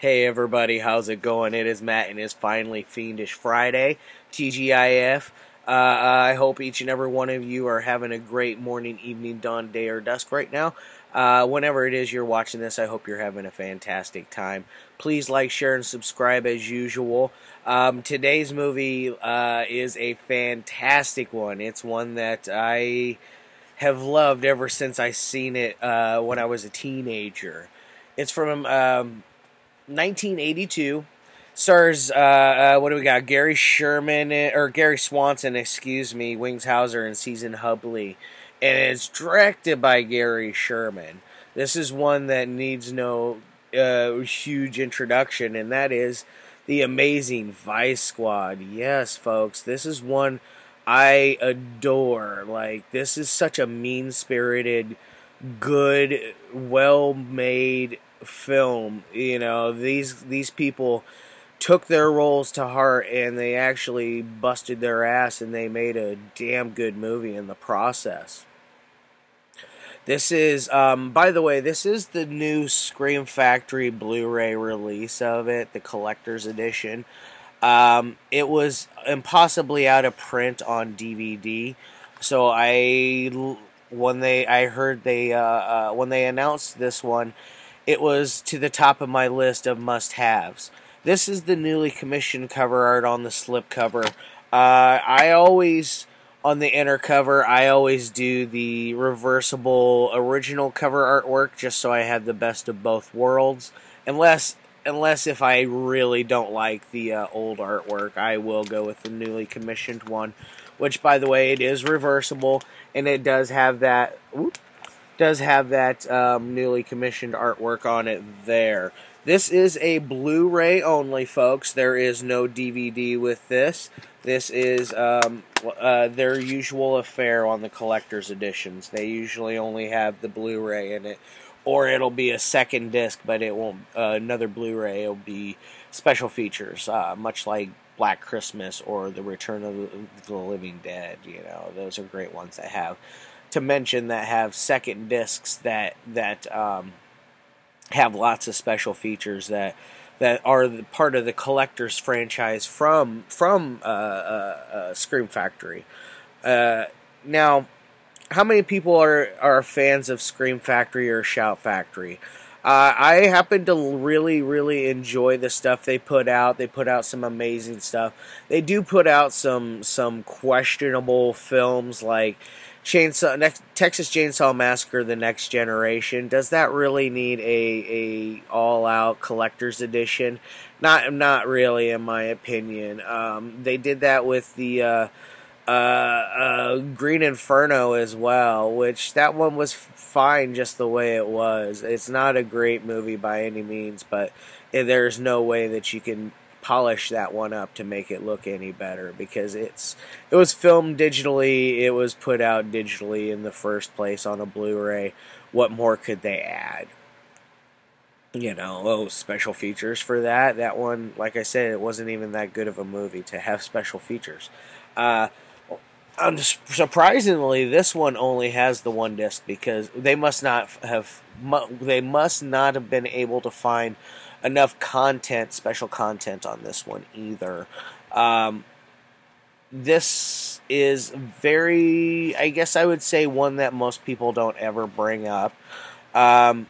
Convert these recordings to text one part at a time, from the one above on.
Hey everybody, how's it going? It is Matt and it's finally Fiendish Friday, TGIF. I hope each and every one of you are having a great morning, evening, dawn, day, or dusk right now. Whenever it is you're watching this, I hope you're having a fantastic time. Please like, share, and subscribe as usual. Today's movie is a fantastic one. It's one that I have loved ever since I seen it when I was a teenager. It's from 1982. Stars, what do we got? Gary Sherman, or Gary Swanson, excuse me, Wings Hauser, and Season Hubley. And it's directed by Gary Sherman. This is one that needs no huge introduction, and that is the amazing Vice Squad. Yes, folks, this is one I adore. Like, this is such a mean-spirited, good, well-made film. You know, these people took their roles to heart and they actually busted their ass and they made a damn good movie in the process. This is, by the way, this is the new Scream Factory Blu-ray release of it, the collector's edition. It was impossibly out of print on DVD, so when they announced this one, it was to the top of my list of must-haves. This is the newly commissioned cover art on the slipcover. On the inner cover, I always do the reversible original cover artwork just so I have the best of both worlds. Unless if I really don't like the old artwork, I will go with the newly commissioned one. Which, by the way, it is reversible, and it does have that newly commissioned artwork on it there. This is a Blu-ray only, folks. There is no DVD with this. This is their usual affair on the collector's editions. They usually only have the Blu-ray in it, or it'll be a second disc, but it won't. Another Blu-ray. It'll be special features, much like Black Christmas or The Return of the Living Dead. You know, those are great ones that have. To mention that have second discs that have lots of special features that are part of the collector's franchise from Scream Factory. Now, how many people are fans of Scream Factory or Shout Factory? I happen to really enjoy the stuff they put out. They put out some amazing stuff. They do put out some questionable films like Texas Chainsaw Massacre: The Next Generation. Does that really need a all-out collector's edition? Not really, in my opinion. They did that with the Green Inferno as well, which that one was fine just the way it was. It's not a great movie by any means, but there's no way that you can polish that one up to make it look any better, because it was filmed digitally, it was put out digitally in the first place on a Blu-ray. What more could they add? You know, special features for that. That one, like I said, it wasn't even that good of a movie to have special features. Surprisingly, this one only has the one disc, because they must not have been able to find enough special content on this one either. This is very, I guess I would say, one that most people don't ever bring up. I've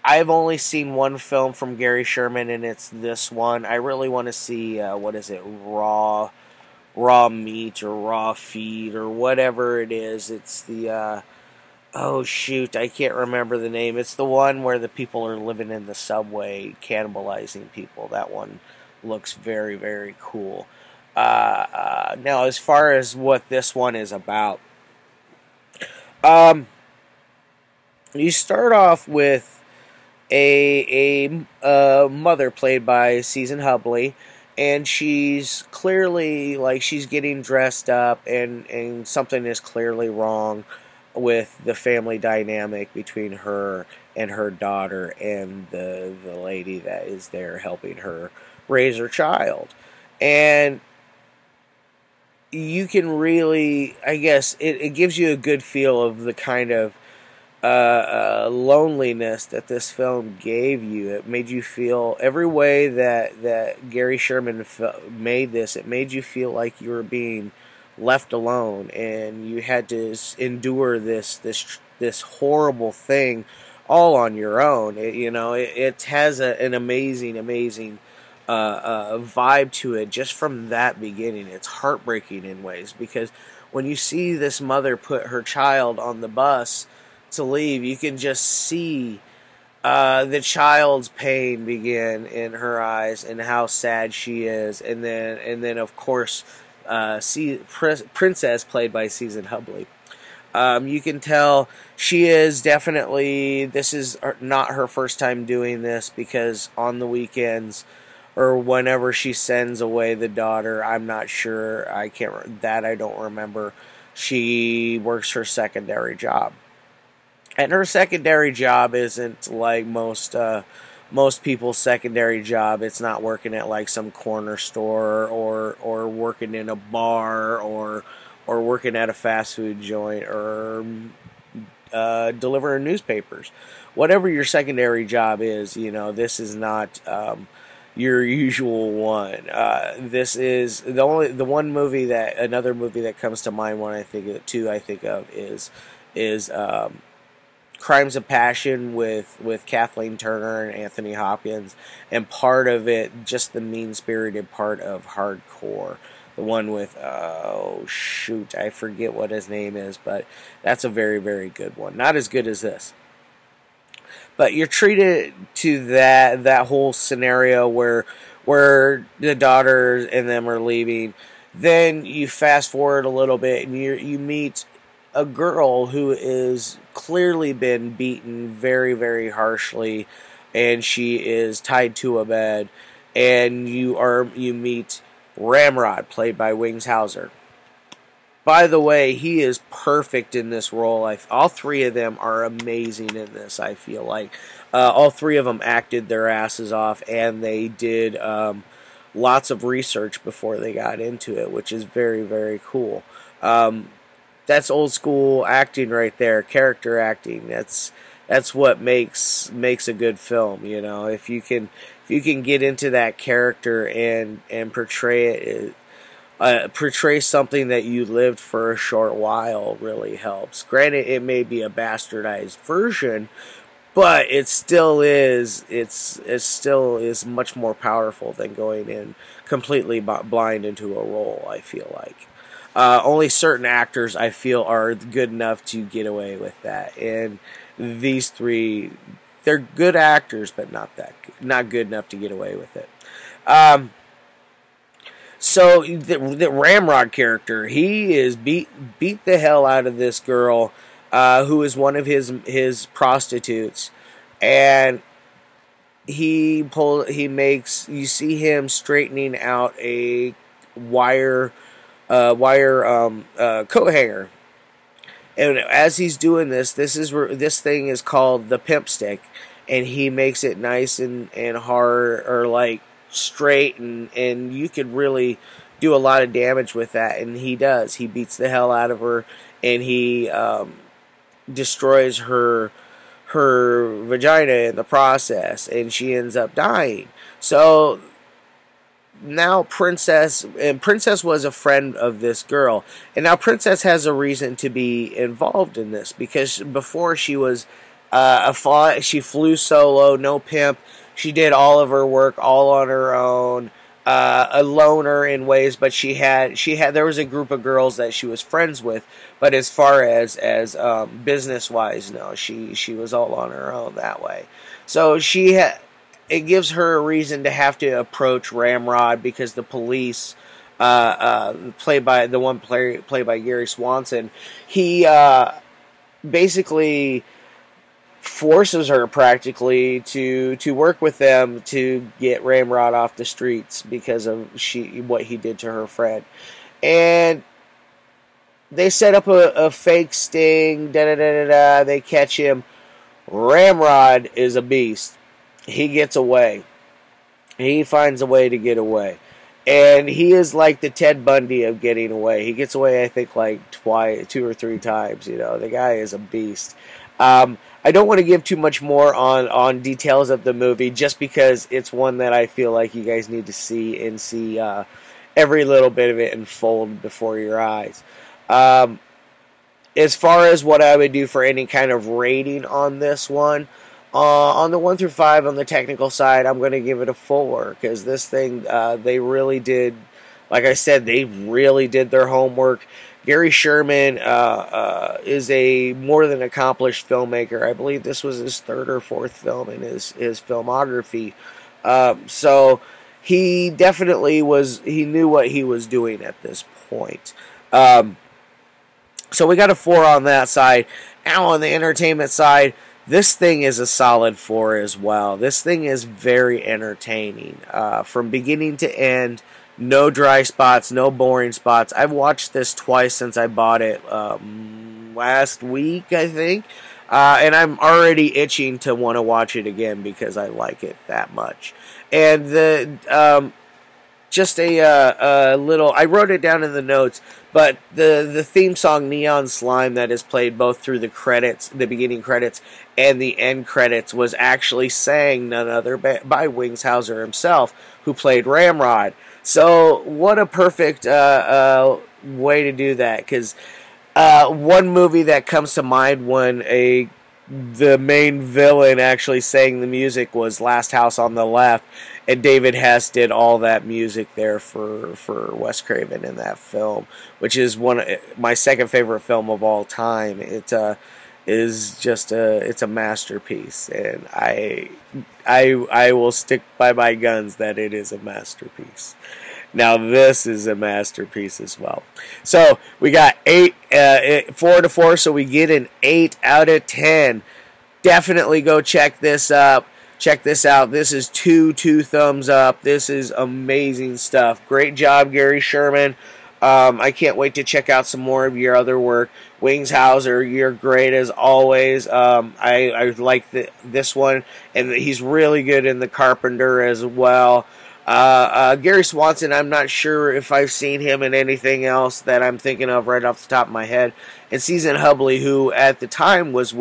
only seen one film from Gary Sherman, and it's this one. I really want to see, what is it, Raw Meat or Raw Feed or whatever it is. It's the, oh shoot, I can't remember the name. It's the one where the people are living in the subway cannibalizing people. That one looks very, very cool. Now, as far as what this one is about, you start off with a mother played by Season Hubley, and she's clearly, like, she's getting dressed up, and something is clearly wrong with the family dynamic between her and her daughter and the lady that is there helping her raise her child. And you can really, I guess, it gives you a good feel of the kind of loneliness that this film gave you. It made you feel every way that Gary Sherman made this. It made you feel like you were being left alone, and you had to endure this horrible thing all on your own. It has an amazing vibe to it just from that beginning. It's heartbreaking in ways, because when you see this mother put her child on the bus to leave, you can just see the child's pain begin in her eyes and how sad she is, and then of course, Princess, played by Susan Hubley. You can tell she is definitely, this is not her first time doing this, because on the weekends or whenever she sends away the daughter, I'm not sure, I don't remember, she works her secondary job. And her secondary job isn't like most people's secondary job. It's not working at like some corner store or working in a bar or working at a fast food joint or delivering newspapers. Whatever your secondary job is, this is not your usual one. This is another movie that comes to mind when I think of is Crimes of Passion with Kathleen Turner and Anthony Hopkins, and part of it, just the mean-spirited part of Hardcore. The one with, I forget what his name is, but that's a very, very good one. Not as good as this. But you're treated to that whole scenario where the daughter and them are leaving. Then you fast forward a little bit and you meet a girl who is clearly been beaten very, very harshly, and she is tied to a bed, and you meet Ramrod, played by Wings Hauser. By the way, he is perfect in this role. All three of them are amazing in this, I feel like. All three of them acted their asses off, and they did lots of research before they got into it, which is very, very cool. That's old school acting right there, character acting. That's what makes a good film. If you can get into that character and portray something that you lived for a short while, really helps. Granted, it may be a bastardized version, but it still is. It still is much more powerful than going in completely blind into a role, I feel like. Only certain actors, I feel, are good enough to get away with that. And these three, they're good actors, but not good enough to get away with it. So the Ramrod character, he is beat the hell out of this girl, who is one of his prostitutes, and you see him straightening out a wire coat hanger, and as he's doing this thing is called the pimp stick, and he makes it nice and hard, or like straight, and you could really do a lot of damage with that, and he does. He beats the hell out of her, and he destroys her vagina in the process, and she ends up dying. So now Princess was a friend of this girl, and now Princess has a reason to be involved in this, because before she was she flew solo, no pimp. She did all of her work all on her own, a loner in ways, but there was a group of girls that she was friends with, but as far as business wise, no, she was all on her own that way. So it gives her a reason to have to approach Ramrod, because the police, played by Gary Swanson, he basically forces her practically to work with them to get Ramrod off the streets because of what he did to her friend. And they set up a fake sting, they catch him. Ramrod is a beast. He gets away. He finds a way to get away. And he is like the Ted Bundy of getting away. He gets away, I think, like 2 or 3 times. The guy is a beast. I don't want to give too much more on details of the movie, just because it's one that I feel like you guys need to see, and see every little bit of it unfold before your eyes. As far as what I would do for any kind of rating on this one, on the 1 through 5 on the technical side, I'm going to give it a 4, because this thing, they really did, like I said, they really did their homework. Gary Sherman is a more than accomplished filmmaker. I believe this was his 3rd or 4th film in his filmography. So he definitely he knew what he was doing at this point. So we got a 4 on that side. Now on the entertainment side, this thing is a solid 4 as well. This thing is very entertaining. From beginning to end, no dry spots, no boring spots. I've watched this twice since I bought it last week, I think. And I'm already itching to want to watch it again because I like it that much. And the just a little, I wrote it down in the notes, but the theme song Neon Slime that is played both through the credits, the beginning credits, and the end credits was actually sang none other by Wings Hauser himself, who played Ramrod. So what a perfect way to do that, because one movie that comes to mind when the main villain actually sang the music was Last House on the Left, and David Hess did all that music there for Wes Craven in that film, which is my second favorite film of all time. It is just it's a masterpiece, and I will stick by my guns that it is a masterpiece. Now this is a masterpiece as well. So we got 4 out of 4, so we get an 8 out of 10. Definitely go check this up. Check this out. This is two thumbs up. This is amazing stuff. Great job, Gary Sherman. I can't wait to check out some more of your other work. Wings Hauser, you're great as always. I like this one, and he's really good in The Carpenter as well. Gary Swanson, I'm not sure if I've seen him in anything else that I'm thinking of right off the top of my head. And Susan Hubley, who at the time was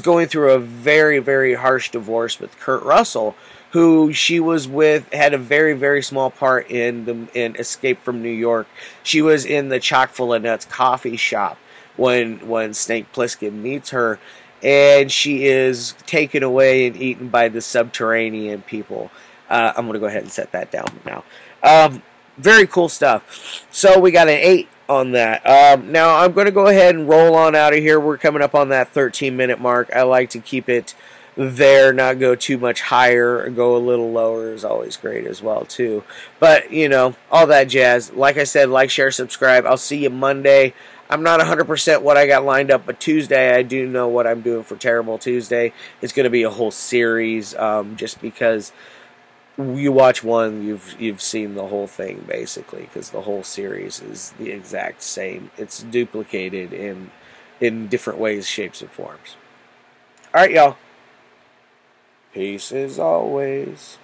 going through a very, very harsh divorce with Kurt Russell, who she was with, had a very, very small part in Escape from New York. She was in the Chock full of Nuts coffee shop when Snake Plissken meets her, and she is taken away and eaten by the subterranean people. I'm going to go ahead and set that down now. Very cool stuff. So we got an 8 on that. Now I'm going to go ahead and roll on out of here. We're coming up on that 13-minute mark. I like to keep it there, not go too much higher. Go a little lower is always great as well, too. But, you know, all that jazz. Like I said, like, share, subscribe. I'll see you Monday. I'm not 100% what I got lined up, but Tuesday I do know what I'm doing for Terrible Tuesday. It's going to be a whole series, just because you watch one, you've seen the whole thing, basically, because the whole series is the exact same. It's duplicated in different ways, shapes, and forms. All right, y'all. Peace as always.